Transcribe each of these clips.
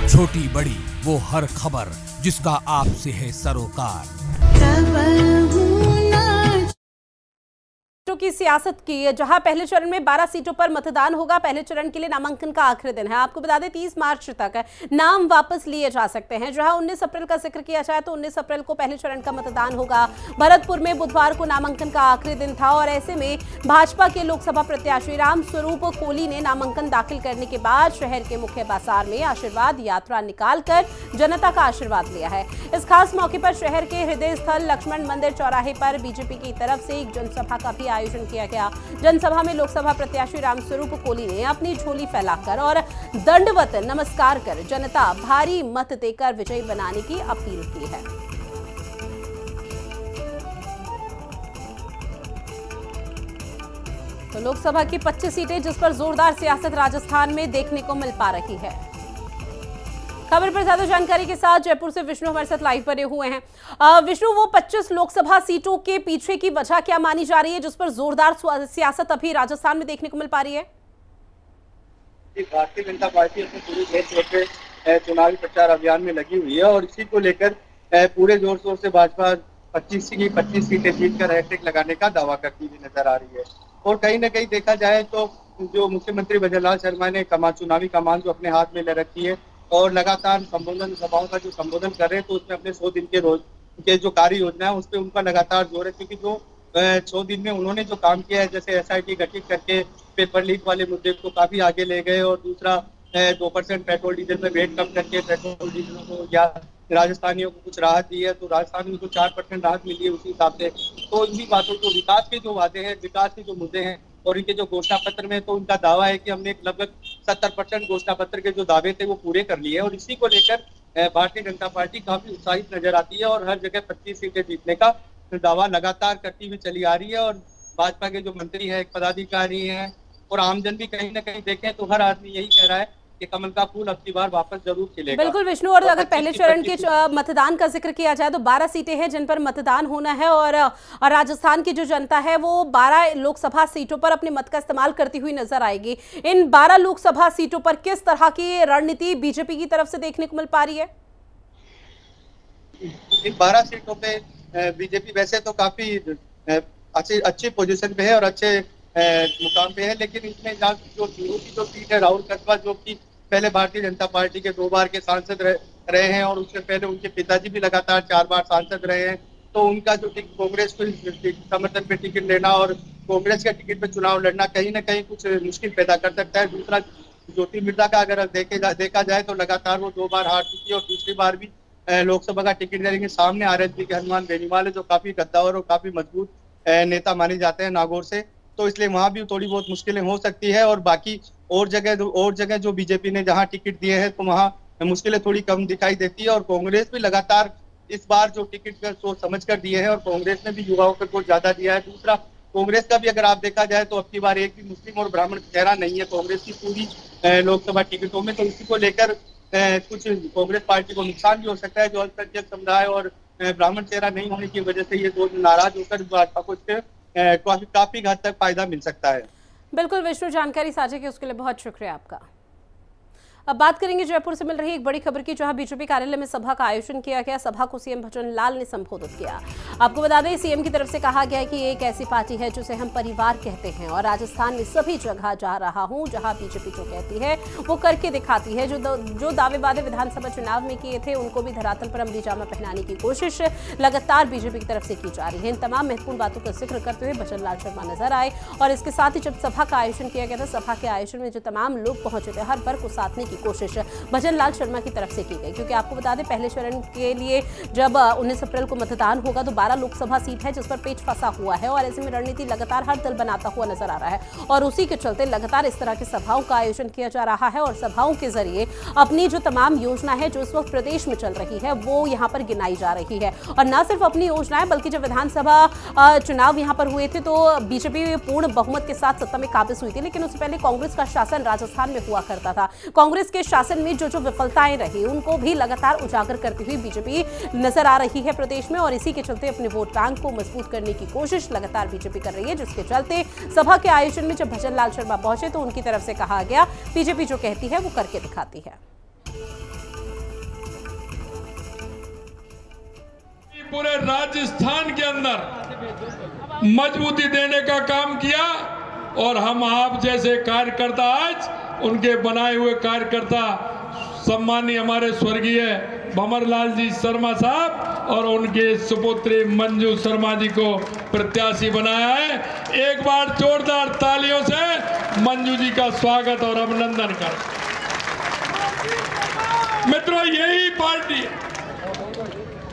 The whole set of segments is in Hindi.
छोटी बड़ी वो हर खबर जिसका आपसे है सरोकार। की सियासत की, जहां पहले चरण में 12 सीटों पर मतदान होगा। पहले चरण के लिए नामांकन का आखिरी दिन है। आपको बता दें 30 मार्च तक नाम वापस लिए जा सकते हैं। जहां 19 अप्रैल का जिक्र किया जाए तो 19 अप्रैल को पहले चरण का मतदान होगा। भरतपुर में बुधवार को नामांकन का आखिरी दिन था और ऐसे में भाजपा के लोकसभा प्रत्याशी रामस्वरूप कोली ने नामांकन दाखिल करने के बाद शहर के मुख्य बाजार में आशीर्वाद यात्रा निकालकर जनता का आशीर्वाद लिया है। इस खास मौके पर शहर के हृदय स्थल लक्ष्मण मंदिर चौराहे पर बीजेपी की तरफ से एक जनसभा का भी आयोजन किया गया। जनसभा में लोकसभा प्रत्याशी रामस्वरूप कोली ने अपनी झोली फैलाकर और दंडवत नमस्कार कर जनता भारी मत देकर विजयी बनाने की अपील की है। तो लोकसभा की 25 सीटें जिस पर जोरदार सियासत राजस्थान में देखने को मिल पा रही है। खबर पर ज्यादा जानकारी के साथ जयपुर से विष्णु हमारे साथ लाइव बने हुए हैं। विष्णु, वो 25 लोकसभा सीटों के पीछे की वजह क्या मानी जा रही है जिस पर जोरदार सियासत अभी राजस्थान में देखने को मिल पा रही है? भारतीय जनता पार्टी अपने पूरे देश पे चुनावी प्रचार अभियान में लगी हुई है और इसी को लेकर पूरे जोर शोर से भाजपा 25 की 25 सीटें जीतकर हैट्रिक लगाने का दावा करती हुई नजर आ रही है। और कहीं न कहीं देखा जाए तो जो मुख्यमंत्री भजनलाल शर्मा ने चुनावी कमान जो अपने हाथ में ले रखी है और लगातार संबोधन सभाओं का जो संबोधन कर रहे हैं तो उसमें अपने 100 दिन के जो कार्य योजना है उस पर उनका लगातार जोर है, क्योंकि जो 100 दिन में उन्होंने जो काम किया है, जैसे SIT गठित करके पेपर लीक वाले मुद्दे को काफी आगे ले गए और दूसरा 2% पेट्रोल डीजल में वेट कम करके पेट्रोल डीजल को या राजस्थानियों को कुछ राहत दी है, तो राजस्थानियों को 4% राहत मिली है उसी हिसाब से। तो इन्हीं बातों को विकास के जो वादे हैं, विकास के जो मुद्दे हैं और इनके जो घोषणा पत्र में, तो उनका दावा है कि हमने लगभग 70% घोषणा पत्र के जो दावे थे वो पूरे कर लिए और इसी को लेकर भारतीय जनता पार्टी काफी उत्साहित नजर आती है और हर जगह 25 सीटें जीतने का दावा लगातार करती हुई चली आ रही है। और भाजपा के जो मंत्री है, पदाधिकारी हैं और आमजन भी कहीं ना कहीं देखें तो हर आदमी यही कह रहा है कि कमल का फूल अब की बार वापस जरूर खिलेगा। बिल्कुल विष्णु, और अगर पहले चरण के मतदान का जिक्र किया जाए तो 12 सीटें हैं जिन पर मतदान होना है और राजस्थान की जो जनता है वो 12 लोकसभा सीटों पर अपने मत का इस्तेमाल करती हुई नजर आएगी। इन 12 लोकसभा सीटों पर किस तरह की रणनीति बीजेपी की तरफ से देखने को मिल पा रही है? इन 12 सीटों पे बीजेपी वैसे तो काफी अच्छी पोजीशन पे है और अच्छे मुकाम पे है, लेकिन इसमें जो सीट है राहुल कस्बा, जो कि पहले भारतीय जनता पार्टी के 2 बार के सांसद रहे हैं और उससे पहले उनके पिताजी भी लगातार 4 बार सांसद रहे हैं, तो उनका जो कांग्रेस को समर्थन पे टिकट लेना और कांग्रेस के टिकट पे चुनाव लड़ना कहीं ना कहीं कुछ मुश्किल पैदा कर सकता है। दूसरा, ज्योति मिर्जा का अगर देखा जाए तो लगातार वो 2 बार हार चुकी है और दूसरी बार भी लोकसभा का टिकट लेंगे। सामने RSP के हनुमान बेनीवाल है जो काफी गद्दावर और काफी मजबूत नेता माने जाते हैं नागौर से, तो इसलिए वहां भी थोड़ी बहुत मुश्किलें हो सकती है। और बाकी और जगह जो बीजेपी ने जहां टिकट दिए हैं तो वहां मुश्किलें थोड़ी कम दिखाई देती है। और कांग्रेस भी लगातार इस बार जो टिकट का सोच समझ कर दिए हैं और कांग्रेस ने भी युवाओं को कुछ ज्यादा दिया है। दूसरा, कांग्रेस का भी अगर आप देखा जाए तो अब की बार एक भी मुस्लिम और ब्राह्मण चेहरा नहीं है कांग्रेस की पूरी लोकसभा टिकटों में, तो इसी को लेकर कुछ कांग्रेस पार्टी को नुकसान भी हो सकता है। जो अल्पसंख्यक समुदाय और ब्राह्मण चेहरा नहीं होने की वजह से ये दो नाराज होकर भाजपा को इससे काफी हद तक फायदा मिल सकता है। बिल्कुल विष्णु, जानकारी साझा की उसके लिए बहुत शुक्रिया आपका। अब बात करेंगे जयपुर से मिल रही एक बड़ी खबर की, जहां बीजेपी कार्यालय में सभा का आयोजन किया गया। सभा को सीएम भजनलाल ने संबोधित किया। आपको बता दें सीएम की तरफ से कहा गया कि ये एक ऐसी पार्टी है जिसे हम परिवार कहते हैं और राजस्थान में सभी जगह जा रहा हूं जहां बीजेपी जो कहती है वो करके दिखाती है। जो दावे वादे विधानसभा चुनाव में किए थे उनको भी धरातल पर अमली जामा पहनाने की कोशिश लगातार बीजेपी की तरफ से की जा रही है। इन तमाम महत्वपूर्ण बातों का जिक्र करते हुए भजनलाल शर्मा नजर आए और इसके साथ ही जब सभा का आयोजन किया गया था, सभा के आयोजन में जो तमाम लोग पहुंचे थे हर वर्ग को साधने की की कोशिश भजन लाल शर्मा की तरफ से की गई, क्योंकि आपको बता दें पहले चरण के लिए जब 19 अप्रैल को मतदान होगा तो 12 लोकसभा सीट है जिस पर पेच फंसा हुआ है और ऐसे में रणनीति लगातार हर दल बनाता हुआ नजर आ रहा है और उसी के चलते लगातार इस तरह की सभाओं का आयोजन किया जा रहा है और सभाओं के जरिए अपनी जो तमाम योजना है जो इस वक्त प्रदेश में चल रही है वो यहाँ पर गिनाई जा रही है। और न सिर्फ अपनी योजनाएं बल्कि जब विधानसभा चुनाव यहाँ पर हुए थे तो बीजेपी पूर्ण बहुमत के साथ सत्ता में काबिज हुई थी, लेकिन उससे पहले कांग्रेस का शासन राजस्थान में हुआ करता था। कांग्रेस के शासन में जो जो विफलताएं रही उनको भी लगातार उजागर करती हुई बीजेपी नजर आ रही है प्रदेश में और इसी के चलते अपने वोट बैंक को मजबूत करने की कोशिश लगातार बीजेपी कर रही है, जिसके चलते सभा के आयोजन में जब भजन लाल शर्मा पहुंचे तो उनकी तरफ से कहा गया बीजेपी जो कहती है वो करके दिखाती है। पूरे राजस्थान के अंदर मजबूती देने का काम किया और हम आप जैसे कार्यकर्ता आज उनके बनाए हुए कार्यकर्ता सम्मानीय हमारे स्वर्गीय भंवरलाल जी शर्मा साहब और उनके सुपुत्री मंजू शर्मा जी को प्रत्याशी बनाया है। एक बार जोरदार तालियों से मंजू जी का स्वागत और अभिनंदन कर। मित्रों, यही पार्टी है,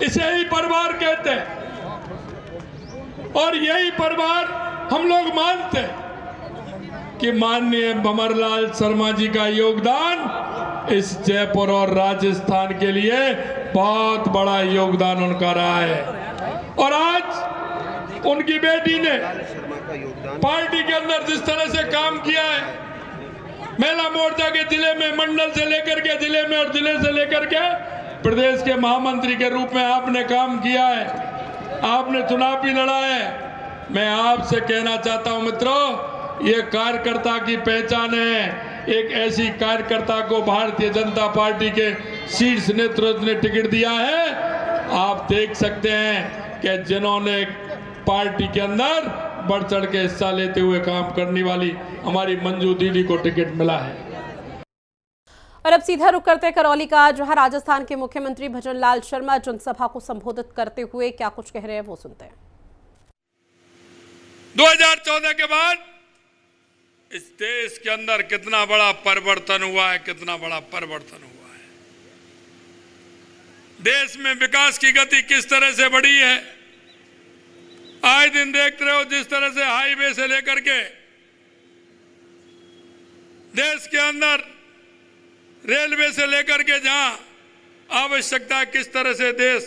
इसे ही परिवार कहते हैं और यही परिवार हम लोग मानते हैं कि माननीय भंवरलाल शर्मा जी का योगदान इस जयपुर और राजस्थान के लिए बहुत बड़ा योगदान उनका रहा है। और आज उनकी बेटी ने पार्टी के अंदर जिस तरह से काम किया है, महिला मोर्चा के जिले में, मंडल से लेकर के जिले में और जिले से लेकर के प्रदेश के महामंत्री के रूप में आपने काम किया है, आपने चुनाव भी लड़ा है। मैं आपसे कहना चाहता हूं मित्रों, ये कार्यकर्ता की पहचान है। एक ऐसी कार्यकर्ता को भारतीय जनता पार्टी के शीर्ष नेतृत्व ने टिकट दिया है। आप देख सकते हैं कि जिन्होंने पार्टी के अंदर बढ़ चढ़ के हिस्सा लेते हुए काम करने वाली हमारी मंजू दीदी को टिकट मिला है। और अब सीधा रुख करते हैं करौली का, जहां राजस्थान के मुख्यमंत्री भजन लाल शर्मा जनसभा को संबोधित करते हुए क्या कुछ कह रहे हैं वो सुनते हैं। 2014 के बाद इस देश के अंदर कितना बड़ा परिवर्तन हुआ है, कितना बड़ा परिवर्तन हुआ है। देश में विकास की गति किस तरह से बढ़ी है। आए दिन देखते रहो जिस तरह से हाईवे से लेकर के देश के अंदर रेलवे से लेकर के जहां आवश्यकता किस तरह से देश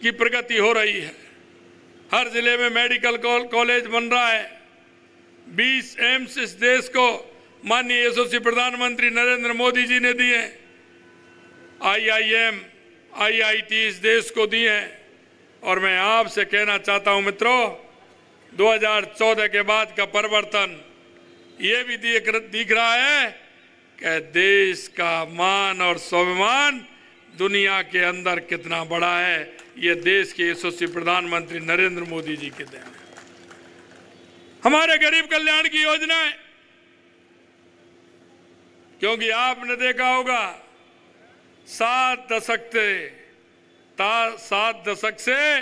की प्रगति हो रही है। हर जिले में मेडिकल कॉलेज बन रहा है। 20 एम्स इस देश को माननीय यशस्वी प्रधानमंत्री नरेंद्र मोदी जी ने दिए। IIM, IIT इस देश को दिए हैं। और मैं आपसे कहना चाहता हूं मित्रों, 2014 के बाद का परिवर्तन ये भी दिख रहा है कि देश का मान और स्वाभिमान दुनिया के अंदर कितना बड़ा है। ये देश के यशस्वी प्रधानमंत्री नरेंद्र मोदी जी के देन है। हमारे गरीब कल्याण की योजनाएं, क्योंकि आपने देखा होगा 7 दशक से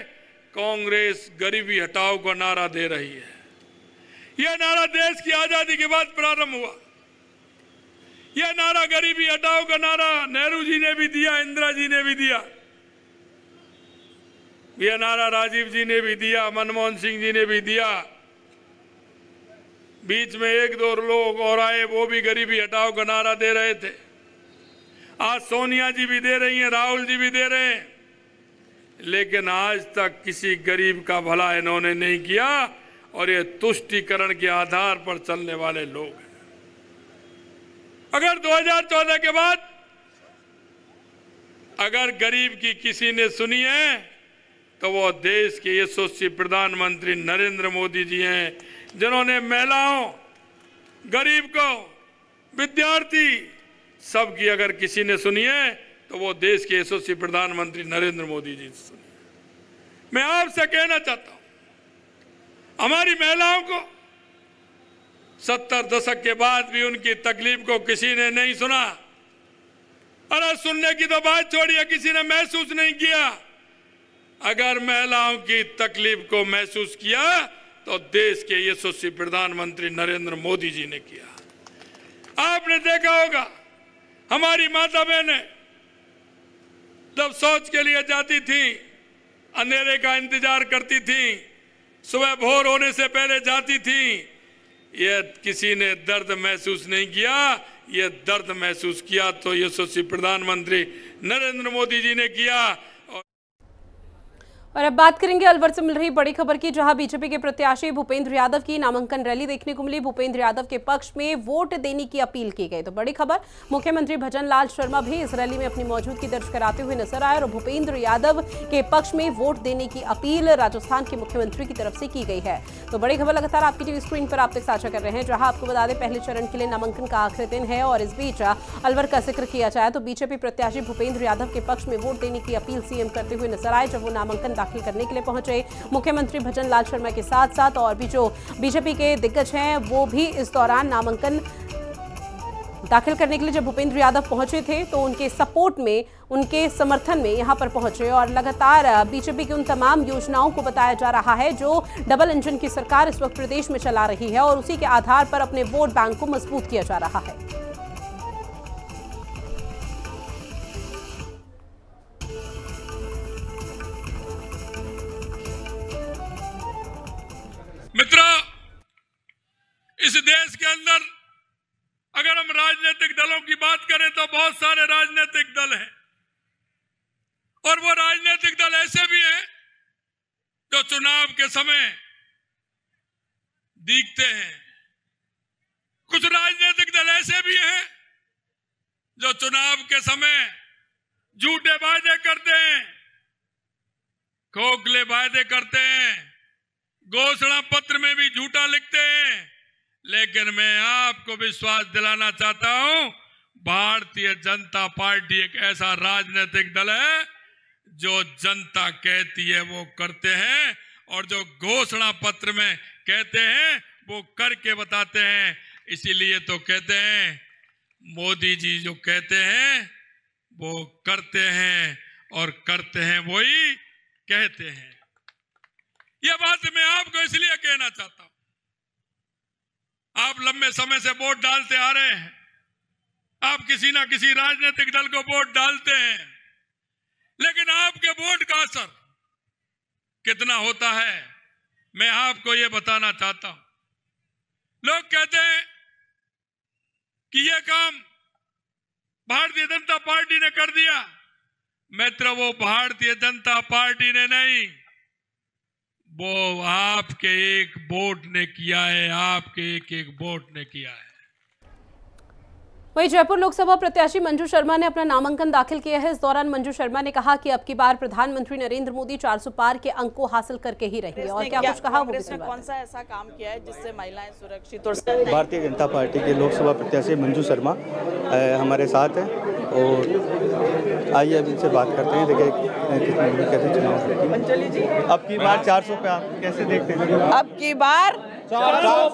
कांग्रेस गरीबी हटाओ का नारा दे रही है। यह नारा देश की आजादी के बाद प्रारंभ हुआ। यह नारा गरीबी हटाओ का नारा नेहरू जी ने भी दिया, इंदिरा जी ने भी दिया। यह नारा राजीव जी ने भी दिया, मनमोहन सिंह जी ने भी दिया। बीच में 1-2 लोग और आए, वो भी गरीबी हटाओ का नारा दे रहे थे। आज सोनिया जी भी दे रही हैं, राहुल जी भी दे रहे हैं, लेकिन आज तक किसी गरीब का भला इन्होंने नहीं किया। और ये तुष्टीकरण के आधार पर चलने वाले लोग हैं। अगर 2014 के बाद अगर गरीब की किसी ने सुनी है तो वो देश के यशस्वी प्रधानमंत्री नरेंद्र मोदी जी हैं, जिन्होंने महिलाओं, गरीब को, विद्यार्थी सबकी अगर किसी ने सुनी है तो वो देश के यशस्वी प्रधानमंत्री नरेंद्र मोदी जी सुनी। मैं आपसे कहना चाहता हूं, हमारी महिलाओं को 70 दशक के बाद भी उनकी तकलीफ को किसी ने नहीं सुना। अरे सुनने की तो बात छोड़िए, किसी ने महसूस नहीं किया। अगर महिलाओं की तकलीफ को महसूस किया तो देश के यशस्वी प्रधानमंत्री नरेंद्र मोदी जी ने किया। आपने देखा होगा हमारी माता बहनें जब शौच के लिए जाती थी, अंधेरे का इंतजार करती थी, सुबह भोर होने से पहले जाती थी, ये किसी ने दर्द महसूस नहीं किया। ये दर्द महसूस किया तो यशस्वी प्रधानमंत्री नरेंद्र मोदी जी ने किया। और अब बात करेंगे अलवर से मिल रही बड़ी खबर की, जहां बीजेपी के प्रत्याशी भूपेंद्र यादव की नामांकन रैली देखने को मिली। भूपेंद्र यादव के पक्ष में वोट देने की अपील की गई। तो बड़ी खबर, मुख्यमंत्री भजन लाल शर्मा भी इस रैली में अपनी मौजूदगी दर्ज कराते हुए नजर आए और भूपेंद्र यादव के पक्ष में वोट देने की अपील राजस्थान के मुख्यमंत्री की तरफ से की गई है। तो बड़ी खबर लगातार आपकी टीवी स्क्रीन पर आप तक साझा कर रहे हैं, जहां आपको बता दें पहले चरण के लिए नामांकन का आखिरी दिन है। और इस बीच अलवर का जिक्र किया जाए तो बीजेपी प्रत्याशी भूपेंद्र यादव के पक्ष में वोट देने की अपील सीएम करते हुए नजर आए, जब वो नामांकन दाखिल करने के लिए पहुंचे मुख्यमंत्री भजन लाल शर्मा के साथ साथ और भी जो बीजेपी के दिग्गज हैं वो भी इस दौरान नामांकन दाखिल करने के लिए जब भूपेंद्र यादव पहुंचे थे तो उनके सपोर्ट में, उनके समर्थन में यहां पर पहुंचे और लगातार बीजेपी की उन तमाम योजनाओं को बताया जा रहा है जो डबल इंजन की सरकार इस वक्त प्रदेश में चला रही है और उसी के आधार पर अपने वोट बैंक को मजबूत किया जा रहा है। मित्रों, इस देश के अंदर अगर हम राजनीतिक दलों की बात करें तो बहुत सारे राजनीतिक दल हैं और वो राजनीतिक दल ऐसे भी हैं जो चुनाव के समय दिखते हैं। कुछ राजनीतिक दल ऐसे भी हैं जो चुनाव के समय झूठे वायदे करते हैं, खोखले वायदे करते हैं, घोषणा पत्र में भी झूठा लिखते हैं। लेकिन मैं आपको विश्वास दिलाना चाहता हूं, भारतीय जनता पार्टी एक ऐसा राजनीतिक दल है जो जनता कहती है वो करते हैं और जो घोषणा पत्र में कहते हैं वो करके बताते हैं। इसीलिए तो कहते हैं मोदी जी जो कहते हैं वो करते हैं और करते हैं वही कहते हैं। यह बात मैं आपको इसलिए कहना चाहता हूं, आप लंबे समय से वोट डालते आ रहे हैं, आप किसी ना किसी राजनीतिक दल को वोट डालते हैं, लेकिन आपके वोट का असर कितना होता है मैं आपको यह बताना चाहता हूं। लोग कहते हैं कि यह काम भारतीय जनता पार्टी ने कर दिया। मित्र, वो भारतीय जनता पार्टी ने नहीं, वो आपके एक वोट ने किया है, आपके एक एक वोट ने किया है। वहीं जयपुर लोकसभा प्रत्याशी मंजू शर्मा ने अपना नामांकन दाखिल किया है। इस दौरान मंजू शर्मा ने कहा कि अब की बार प्रधानमंत्री नरेंद्र मोदी 400 पार के अंक को हासिल करके ही रहेंगे। और क्या कुछ कहा वो भी सुनिए। कौन सा ऐसा काम किया है जिससे महिलाएं सुरक्षित और भारतीय जनता पार्टी के लोकसभा प्रत्याशी मंजू शर्मा हमारे साथ हैं और आइए अब इनसे बात करते हैं। देखिए कैसे चुनाव अब की बार 400 पे आप कैसे देखते हैं? अब की बार 400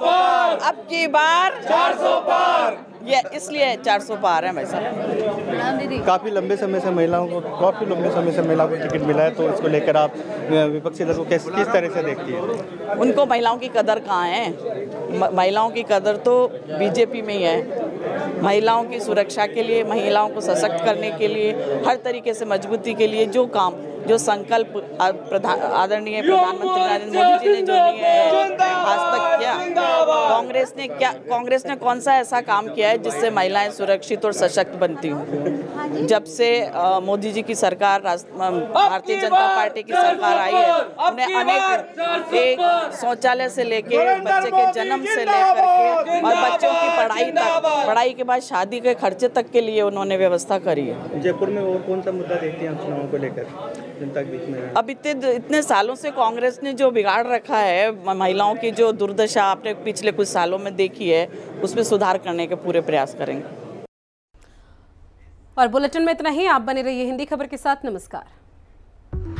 पार ये इसलिए 400 पार है भाई साहब। काफ़ी लंबे समय से महिलाओं को टिकट मिला है, तो इसको लेकर आप विपक्षी दल को किस तरह से देखती है? उनको महिलाओं की कदर कहाँ है? महिलाओं की कदर तो बीजेपी में ही है। महिलाओं की सुरक्षा के लिए, महिलाओं को सशक्त करने के लिए, हर तरीके से मजबूती के लिए जो काम, जो संकल्प आदरणीय प्रधानमंत्री नरेंद्र मोदी जी ने जो लिए हैं आज तक किया, कांग्रेस ने कौन सा ऐसा काम किया है जिससे महिलाएं सुरक्षित और सशक्त बनती हूँ? जब से मोदी जी की सरकार, भारतीय जनता पार्टी की सरकार आई है, उन्हें अनेक एक शौचालय से लेके बच्चे के जन्म से लेकर के और बच्चों की पढ़ाई तक, पढ़ाई के बाद शादी के खर्चे तक के लिए उन्होंने व्यवस्था करी है। जयपुर में और कौन सा मुद्दा देखते हैं चुनाव को लेकर जनता के बीच में? अब इतने सालों से कांग्रेस ने जो बिगाड़ रखा है, महिलाओं की जो दुर्दशा आपने पिछले कुछ सालों में देखी है, उसमें सुधार करने के पूरे प्रयास करेंगे। और बुलेटिन में इतना ही। आप बने रहिए हिंदी खबर के साथ। नमस्कार।